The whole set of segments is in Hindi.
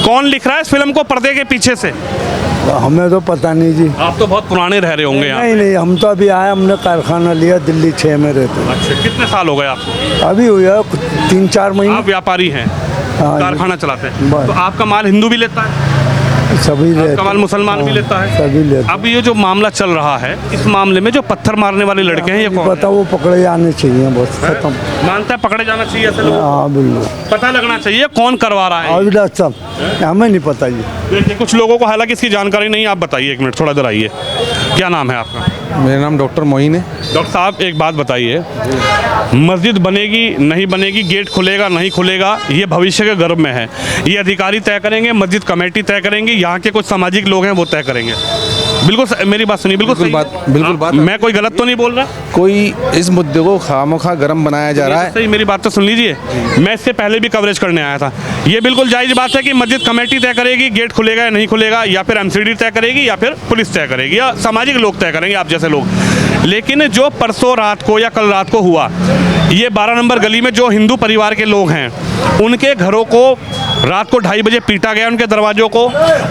कौन लिख रहा है इस फिल्म को पर्दे के पीछे से? हमें तो पता नहीं जी। आप तो बहुत पुराने रह रहे होंगे यहाँ। नहीं नहीं, हम तो अभी आए, हमने कारखाना लिया दिल्ली 6 में रहते हैं। अच्छा, कितने साल हो गए आपको? अभी हुआ 3-4 महीने। आप व्यापारी हैं, हाँ, कारखाना चलाते हैं, बस। तो आपका माल हिंदू भी लेता है, सभी लेते आपका माल मुसलमान भी लेता है? सभी लेते। अब ये जो मामला चल रहा है, इस मामले में जो पत्थर मारने वाले लड़के हैं ये कौन पता, वो पकड़े जाने चाहिए, बस है? खत्म। मानता है पकड़े जाना चाहिए ऐसे लोगों हाँ बिल्कुल, को? पता लगना चाहिए कौन करवा रहा है। और सब हमें नहीं पता जी। देखिए, कुछ लोगों को हालांकि इसकी जानकारी नहीं। आप बताइए, एक मिनट थोड़ा इधर आइए। क्या नाम है आपका? मेरा नाम डॉक्टर मोइन है। डॉक्टर साहब, एक बात बताइए, मस्जिद बनेगी नहीं बनेगी, गेट खुलेगा नहीं खुलेगा, ये भविष्य के गर्भ में है। ये अधिकारी तय करेंगे, मस्जिद कमेटी तय करेंगे, यहाँ के कुछ सामाजिक लोग हैं वो तय करेंगे। बिल्कुल मेरी बात सुनिए, बिल्कुल सही है। बिल्कुल बात। मैं कोई गलत तो नहीं बोल रहा? कोई इस मुद्दे को खामोखा गरम बनाया जा रहा है। सही, मेरी बात तो सुन लीजिए। मैं इससे पहले भी कवरेज करने आया था। ये बिल्कुल जायज़ बात है कि मस्जिद कमेटी तय करेगी गेट खुलेगा या नहीं खुलेगा, या फिर एमसीडी तय करेगी, या फिर पुलिस तय करेगी, या सामाजिक लोग तय करेंगे, आप जैसे लोग। लेकिन जो परसों रात को या कल रात को हुआ, ये 12 नंबर गली में जो हिंदू परिवार के लोग हैं, उनके घरों को रात को 2:30 बजे पीटा गया, उनके दरवाजों को,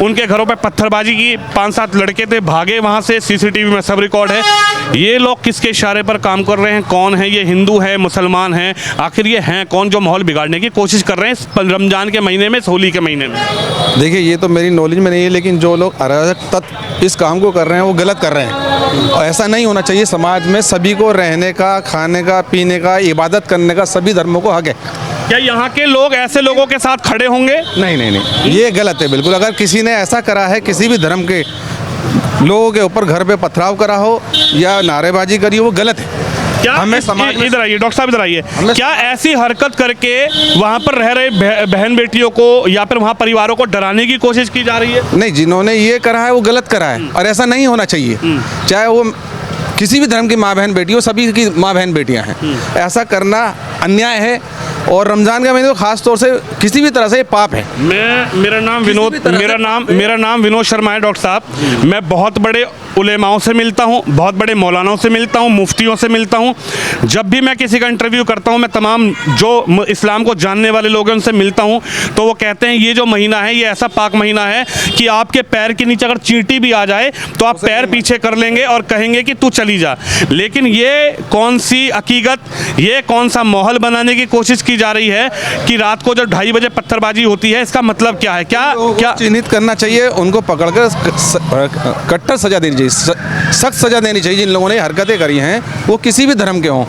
उनके घरों पे पत्थरबाजी की, 5-7 लड़के थे, भागे वहाँ से, सीसीटीवी में सब रिकॉर्ड है। ये लोग किसके इशारे पर काम कर रहे हैं? कौन है ये? हिंदू है, मुसलमान हैं? आखिर ये हैं कौन जो माहौल बिगाड़ने की कोशिश कर रहे हैं इस रमज़ान के महीने में, इस होली के महीने में? देखिए, ये तो मेरी नॉलेज में नहीं है, लेकिन जो लोग अराजक तत्व इस काम को कर रहे हैं वो गलत कर रहे हैं। और ऐसा नहीं होना चाहिए। समाज में सभी को रहने का, खाने का, पीने का, इबादत करने का सभी धर्मों को हक है। क्या यहाँ के लोग ऐसे लोगों के साथ खड़े होंगे? नहीं नहीं नहीं, ये गलत है बिल्कुल। अगर किसी ने ऐसा करा है, किसी भी धर्म के लोगों के ऊपर घर पे पथराव करा हो या नारेबाजी करी हो, वो गलत है। क्या हमें समाज में, इधर आइए डॉक्टर साहब, इधर आइए। क्या ऐसी हरकत करके वहाँ पर रह रहे बहन बेटियों को या फिर वहाँ परिवारों को डराने की कोशिश की जा रही है? नहीं, जिन्होंने ये करा है वो गलत करा है, और ऐसा नहीं होना चाहिए। चाहे वो किसी भी धर्म की माँ बहन बेटी हो, सभी की माँ बहन बेटियां हैं। ऐसा करना अन्याय है, और रमज़ान का महीने तो खास तौर से किसी भी तरह से ये पाप है। मेरा नाम विनोद शर्मा है डॉक्टर साहब। मैं बहुत बड़े उलेमाओं से मिलता हूँ, बहुत बड़े मौलानाओं से मिलता हूँ, मुफ्तियों से मिलता हूँ। जब भी मैं किसी का इंटरव्यू करता हूँ, मैं तमाम जो इस्लाम को जानने वाले लोग हैं उनसे मिलता हूँ, तो वो कहते हैं ये जो महीना है ये ऐसा पाक महीना है कि आपके पैर के नीचे अगर चींटी भी आ जाए तो आप पैर पीछे कर लेंगे और कहेंगे कि तू चली जा। लेकिन ये कौन सी हकीकत, ये कौन सा माहौल बनाने की कोशिश की जा रही है कि रात को जब 2:30 बजे पत्थरबाजी होती है, इसका मतलब क्या है? क्या चिन्हित करना चाहिए, उनको पकड़कर कट्टर सजा देनी चाहिए, सख्त सजा देनी चाहिए। जिन लोगों ने हरकतें करी हैं वो किसी भी धर्म के हों।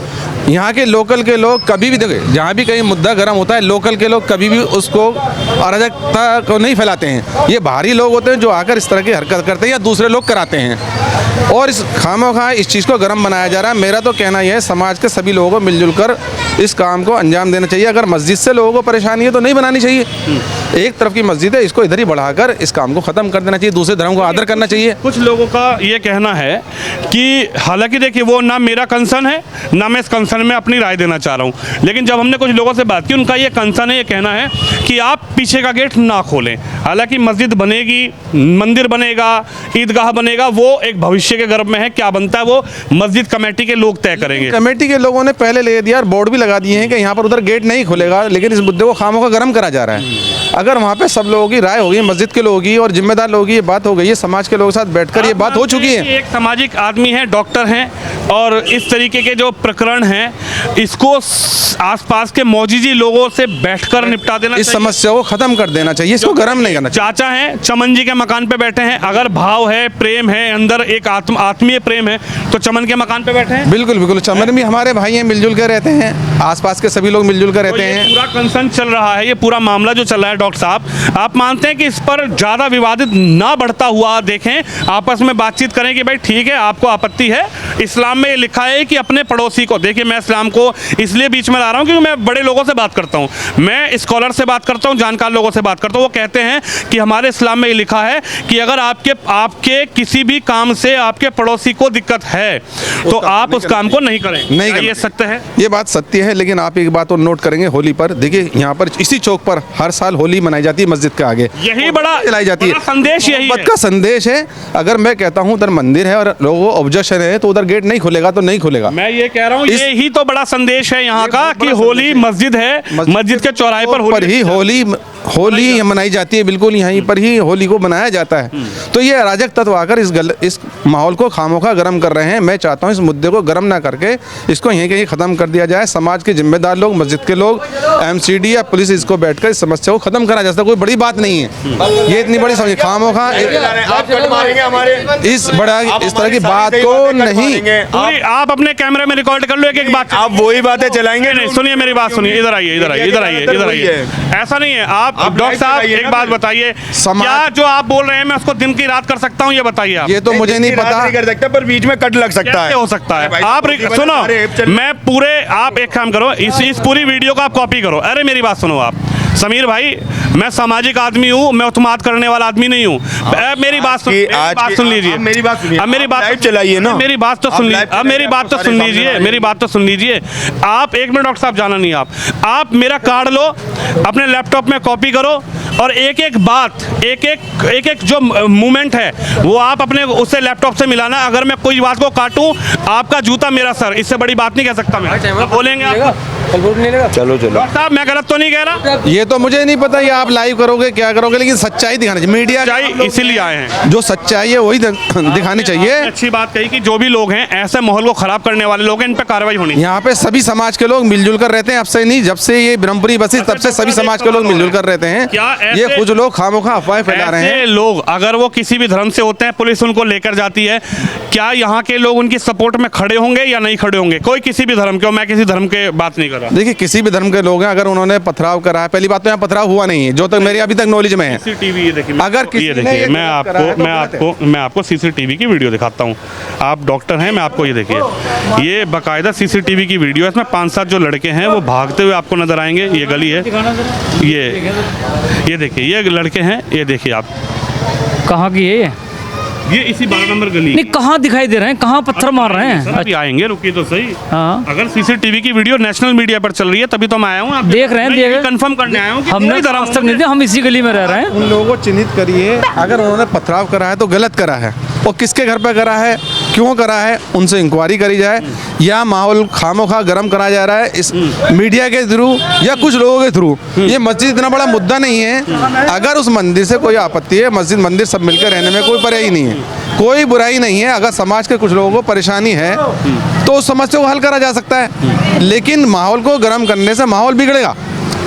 यहाँ के लोकल के लोग कभी भी, देखिए, जहाँ भी कहीं मुद्दा गर्म होता है, लोकल के लोग कभी भी उसको अराजकता को नहीं फैलाते हैं। ये बाहरी लोग होते हैं जो आकर इस तरह की हरकत करते हैं या दूसरे लोग कराते हैं, और इस खामोखा इस चीज़ को गर्म बनाया जा रहा है। मेरा तो कहना यह है, समाज के सभी लोगों को मिलजुल कर इस काम को अंजाम देना चाहिए। अगर मस्जिद से लोगों को परेशानी है तो नहीं बनानी चाहिए। एक तरफ की मस्जिद है, इसको इधर ही बढ़ाकर इस काम को ख़त्म कर देना चाहिए। दूसरे धर्म को आदर करना चाहिए। कुछ लोगों का ये कहना है कि हालांकि देखिए, वो ना मेरा कंसर्न है, ना मैं इस कंसर्न में अपनी राय देना चाह रहा हूँ, लेकिन जब हमने कुछ लोगों से बात की, उनका ये कंसर्न है, ये कहना है कि आप पीछे का गेट ना खोलें। हालांकि मस्जिद बनेगी, मंदिर बनेगा, ईदगाह बनेगा, वो एक भविष्य के गर्भ में है। क्या बनता है वो मस्जिद कमेटी के लोग तय करेंगे। कमेटी के लोगों ने पहले ले दिया और बोर्ड भी लगा दिए हैं कि यहाँ पर उधर गेट नहीं खुलेगा, लेकिन इस मुद्दे को खामोखा गर्म करा जा रहा है। अगर वहाँ पे सब लोगों की राय होगी, मस्जिद के लोगों की और जिम्मेदार लोगों की ये बात हो गई है, समाज के लोगों के साथ बैठकर ये बात हो चुकी है। एक सामाजिक आदमी है, डॉक्टर हैं, और इस तरीके के जो प्रकरण हैं इसको आसपास के मौजूदी लोगों से बैठकर निपटा देना, इस समस्या को खत्म कर देना चाहिए, इसको गर्म नहीं करना चाहिए। चाचा हैं, चमन जी के मकान पे बैठे हैं। अगर भाव है, प्रेम है, अंदर एक आत्मीय प्रेम है, तो चमन के मकान पे बैठे हैं। बिल्कुल बिल्कुल, चमन भी हमारे भाई हैं, मिलजुल कर रहते हैं, आसपास के सभी लोग मिलजुल कर रहते हैं। पूरा कंसर्न चल रहा है, ये पूरा मामला जो चल रहा है डॉक्टर साहब, आप मानते हैं कि इस पर ज़्यादा विवादित ना बढ़ता हुआ देखें, आपस में बातचीत करें कि भाई ठीक है, आपको आपत्ति है, इस्लाम में ये लिखा है कि अपने पड़ोसी को, देखिए मैं इस्लाम को इसलिए बीच में ला रहा हूँ क्योंकि मैं बड़े लोगों से बात करता हूँ, मैं स्कॉलर से बात करता हूँ, जानकार लोगों से बात करता हूँ, वो कहते हैं कि हमारे इस्लाम में ये लिखा है कि अगर आपके किसी भी काम से आपके पड़ोसी को दिक्कत है तो आप उस काम को नहीं करें। नहीं, ये सत्य है, ये बात सत्य है। लेकिन आप एक बात और नोट करेंगे, होली पर देखिए, यहाँ पर इसी चौक पर हर साल होली होली मनाई जाती है मस्जिद के आगे, यही बड़ा जलाई जाती बड़ा है, संदेश यही मोहब्बत है। का संदेश है। अगर मैं कहता हूँ उधर मंदिर है और लोगों को ऑब्जेक्शन है तो उधर गेट नहीं खुलेगा तो नहीं खुलेगा। मैं ये कह रहा हूँ इस- यही तो बड़ा संदेश है यहाँ ये का बहुत कि बड़ा होली संदेश है। मस्जिद है, मस्जिद के चौराहे पर ही होली मनाई जाती है, बिल्कुल यहीं पर ही होली को मनाया जाता है। तो ये अराजक तत्व आकर इस माहौल को खामोखा गर्म कर रहे हैं। मैं चाहता हूँ इस मुद्दे को गर्म ना करके इसको यहीं कहीं ख़त्म कर दिया जाए। समाज के जिम्मेदार लोग, मस्जिद के लोग, एमसीडी या पुलिस इसको बैठकर इस समस्या को ख़त्म करा जा सकता है। कोई बड़ी बात नहीं है ये, इतनी बड़ी समझ खामोखा इस तरह की बात को नहीं। पूरी आप अपने कैमरे में रिकॉर्ड कर लो, एक बात आप वही बातें चलाएंगे। नहीं, सुनिए मेरी बात सुनिए, इधर आइए, इधर आइए, इधर आइए, इधर आइए। ऐसा नहीं है। आप डॉक्टर साहब एक बात बताइए, क्या जो आप बोल रहे हैं मैं उसको दिन की रात कर सकता हूँ, ये बताइए आप। ये तो मुझे नहीं पता। नहीं कर सकता, पर बीच में कट लग सकता कैसे है। हो सकता है? भाई, आप सुनो, चल- मैं पूरे, आप एक काम करो, इस पूरी वीडियो को आप कॉपी करो। अरे मेरी बात सुनो आप समीर भाई, मैं सामाजिक आदमी हूँ, मैं उत्माद करने वाला आदमी नहीं हूँ। मेरी बात सुन लीजिए, आप मेरी बात सुनिए। अब मेरी बात लाइव चलाइए ना। मेरी बात तो आप सुन लीजिए, लाइव अब मेरी बात तो सारे सुन सामने लीजिए, आएंगे। मेरी बात तो सुन लीजिए। आप एक मिनट डॉक्टर साहब, जाना नहीं आप मेरा कार्ड लो, अपने लैपटॉप में कॉपी करो और एक एक बात, एक जो मूवमेंट है वो आप अपने उससे लैपटॉप से मिलाना। अगर मैं कोई बात को काटूं, आपका जूता मेरा सर, इससे बड़ी बात नहीं कह सकता मैं। अब बोलेंगे आप चलो डॉक्टर साहब, मैं गलत तो नहीं कह रहा? ये तो मुझे नहीं पता ये आप लाइव करोगे क्या करोगे, लेकिन सच्चाई दिखानी चाहिए। मीडिया सच्चाई इसीलिए आए हैं। जो सच्चाई है वही दिखानी चाहिए। अच्छी बात कही कि जो भी लोग हैं ऐसे माहौल को खराब करने वाले लोग हैं, इन पे कार्रवाई होनी चाहिए। यहाँ पे सभी समाज के लोग मिलजुल कर रहते हैं। अब से नहीं, जब से ये ब्रह्मपुरी बसी तब से सभी समाज के लोग मिलजुल कर रहते हैं। क्या ऐसे- ये कुछ लोग खामोखा अफवाहें फैला रहे ऐसे हैं। लोग अगर वो किसी भी धर्म से होते हैं, पुलिस उनको लेकर जाती है, क्या यहाँ के लोग उनकी सपोर्ट में खड़े होंगे या नहीं खड़े होंगे? कोई किसी भी धर्म के हो, मैं किसी धर्म के बात नहीं कर रहा। देखिए किसी भी धर्म के लोग हैं, अगर उन्होंने पथराव करा है, पहली बात तो यहाँ पथराव हुआ नहीं है जो तक मेरी अभी तक नॉलेज में है। सीसीटीवी ये देखिए, अगर किसी ये ने देखिए, ये मैं गलत करा है तो मैं आपको सीसीटीवी की वीडियो दिखाता हूँ। आप डॉक्टर हैं, मैं आपको ये देखिए, ये बाकायदा सीसीटीवी की वीडियो है। इसमें 5-7 जो लड़के हैं वो भागते हुए आपको नजर आएंगे। ये गली है, ये देखिए, ये लड़के हैं, ये देखिए आप, कहाँ की है ये इसी 12 नंबर गली। नहीं, कहाँ दिखाई दे रहे हैं, कहाँ पत्थर मार रहे हैं? अभी आएंगे, रुकिए तो सही। हाँ, अगर सीसीटीवी की वीडियो नेशनल मीडिया पर चल रही है तभी तो मैं आया हूँ। आप देख रहे हैं, मैं देख ये रहे हैं। कंफर्म करने आया हूँ कि हमने कोई तो धर्म आज तक नहीं दिया, हम इसी गली में रह रहे हैं। उन लोगों को चिन्हित करिए। अगर उन्होंने पथराव करा है तो गलत करा है, और किसके घर पे करा है, क्यों करा है, उनसे इंक्वायरी करी जाए। या माहौल खामोखा गर्म करा जा रहा है इस मीडिया के थ्रू या कुछ लोगों के थ्रू। ये मस्जिद इतना बड़ा मुद्दा नहीं है। अगर उस मंदिर से कोई आपत्ति है, मस्जिद मंदिर सब मिलकर रहने में कोई परहेज नहीं है, कोई बुराई नहीं है। अगर समाज के कुछ लोगों को परेशानी है तो उस समस्या को हल करा जा सकता है, लेकिन माहौल को गर्म करने से माहौल बिगड़ेगा।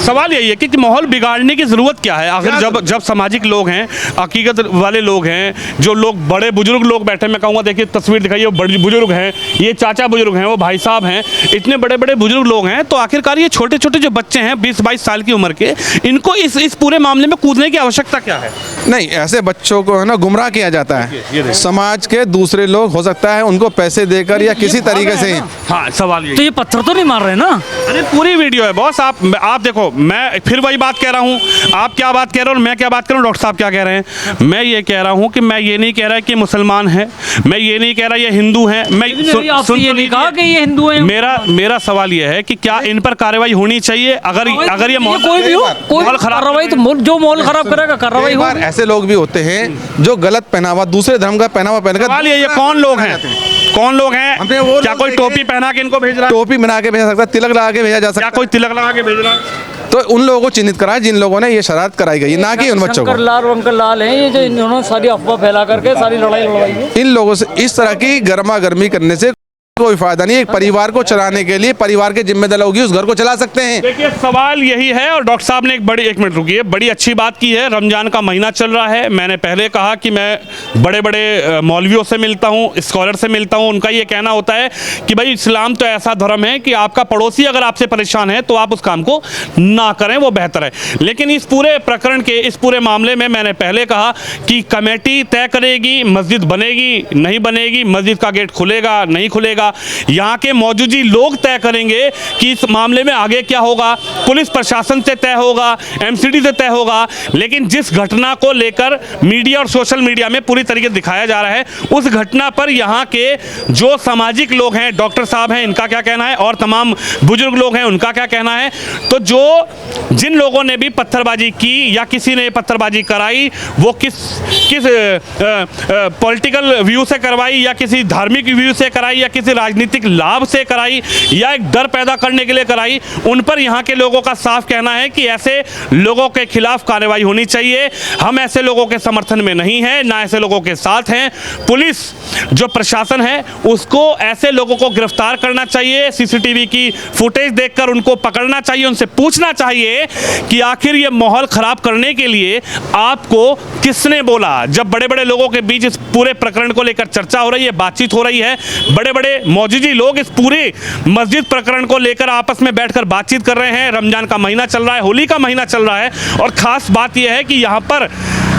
सवाल यही है कि माहौल बिगाड़ने की ज़रूरत क्या है? अगर जब सामाजिक लोग हैं, अकीदत वाले लोग हैं, जो लोग बड़े बुजुर्ग लोग बैठे, मैं कहूँगा देखिए तस्वीर दिखाइए, वो बड़े बुजुर्ग हैं, ये चाचा बुजुर्ग हैं, वो भाई साहब हैं, इतने बड़े बड़े बुजुर्ग लोग हैं, तो आखिरकार ये छोटे छोटे जो बच्चे हैं 20-22 साल की उम्र के, इनको इस पूरे मामले में कूदने की आवश्यकता क्या है? नहीं, ऐसे बच्चों को है ना गुमराह किया जाता है। समाज के दूसरे लोग हो सकता है उनको पैसे देकर या किसी तरीके से। हाँ, सवाल तो यही। ये पत्थर तो नहीं मार रहे ना? अरे पूरी वीडियो है बॉस। आप देखो, मैं फिर वही बात कह रहा हूँ, आप क्या बात कह रहे हो और मैं क्या बात कर रहा हूँ, डॉक्टर साहब क्या कह रहे हैं। मैं ये कह रहा हूँ कि मैं ये नहीं कह रहा कि मुसलमान है, मैं ये नहीं कह रहा ये हिंदू है। आपसे ये नहीं कहा कि ये हिंदू हैं। मेरा सवाल ये है कि क्या इन पर कार्रवाई होनी चाहिए? अगर ये कोई भी हो, कोई माहौल खराब कार्रवाई तो जो माहौल खराब करेगा कार्रवाई कई हो। बार ऐसे लोग भी होते हैं जो गलत पहनावा, दूसरे धर्म का पहनावा पहनकर। सवाल ये कौन लोग हैं? कौन लोग हैं? हमने वो क्या लोग कोई देखे- टोपी पहना के इनको भेज रहा है? टोपी बना के भेजा सकता है, तिलक लगा के भेजा जा क्या सकता कोई तिलक लगा के भेज रहा है? है। तो उन लोगों को चिन्हित करा जिन लोगों ने ये शरारत कराई गई, ना कि उन बच्चों शंकर को। लाल वंकर लाल हैं ये, जो इन्होंने सारी अफवाह फैला करके सारी लड़ाई लड़वाई है। इन लोगों से इस तरह की गर्मा गर्मी करने से कोई फायदा नहीं है। एक परिवार को चलाने के लिए परिवार के जिम्मेदार होगी, उस घर को चला सकते हैं। देखिए सवाल यही है, और डॉक्टर साहब ने एक मिनट रुकिए, बड़ी अच्छी बात की है। रमजान का महीना चल रहा है। मैंने पहले कहा कि मैं बड़े बड़े मौलवियों से मिलता हूँ, स्कॉलर से मिलता हूँ। उनका ये कहना होता है कि भाई इस्लाम तो ऐसा धर्म है कि आपका पड़ोसी अगर आपसे परेशान है तो आप उस काम को ना करें, वो बेहतर है। लेकिन इस पूरे प्रकरण के, इस पूरे मामले में मैंने पहले कहा कि कमेटी तय करेगी, मस्जिद बनेगी नहीं बनेगी, मस्जिद का गेट खुलेगा नहीं खुलेगा, होगा, यहाँ के मौजूदी लोग तय करेंगे कि इस मामले में आगे क्या होगा। पुलिस प्रशासन से तय होगा, एमसीडी से तय होगा, लेकिन जिस घटना को लेकर मीडिया और सोशल मीडिया में पूरी तरीके से दिखाया जा रहा है, उस घटना पर यहाँ के जो सामाजिक लोग हैं, डॉक्टर साहब हैं, इनका क्या कहना है, और तमाम बुजुर्ग लोग हैं, उनका क्या कहना है। तो जिन लोगों ने भी पत्थरबाजी की या किसी ने पत्थरबाजी कराई, वो किस पॉलिटिकल व्यू से करवाई या किसी धार्मिक व्यू से कराई या किसी राजनीतिक लाभ से कराई या एक डर पैदा करने के लिए कराई, उन पर यहाँ के लोगों का साफ कहना है कि ऐसे लोगों के खिलाफ कार्रवाई होनी चाहिए। हम ऐसे लोगों के समर्थन में नहीं हैं, ना ऐसे लोगों के साथ हैं। पुलिस जो प्रशासन है उसको ऐसे लोगों को गिरफ्तार करना चाहिए, सीसीटीवी की फुटेज देखकर उनको पकड़ना चाहिए, उनसे पूछना चाहिए कि आखिर ये माहौल खराब करने के लिए आपको किसने बोला। जब बड़े बड़े लोगों के बीच इस पूरे प्रकरण को लेकर चर्चा हो रही है, बातचीत हो रही है, बड़े बड़े मौजूदी लोग इस पूरे मस्जिद प्रकरण को लेकर आपस में बैठकर बातचीत कर रहे हैं। रमजान का महीना चल रहा है, होली का महीना चल रहा है, और खास बात यह है कि यहाँ पर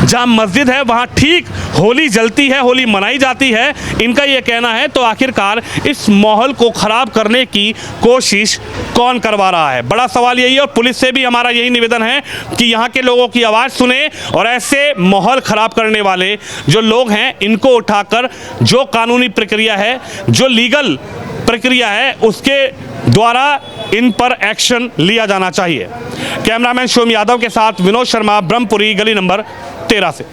जहाँ मस्जिद है वहाँ ठीक होली जलती है, होली मनाई जाती है। इनका ये कहना है, तो आखिरकार इस माहौल को खराब करने की कोशिश कौन करवा रहा है, बड़ा सवाल यही है। और पुलिस से भी हमारा यही निवेदन है कि यहाँ के लोगों की आवाज़ सुने और ऐसे माहौल खराब करने वाले जो लोग हैं इनको उठाकर जो कानूनी प्रक्रिया है, जो लीगल प्रक्रिया है, उसके द्वारा इन पर एक्शन लिया जाना चाहिए। कैमरामैन शोम यादव के साथ विनोद शर्मा, ब्रह्मपुरी, गली नंबर 13 से।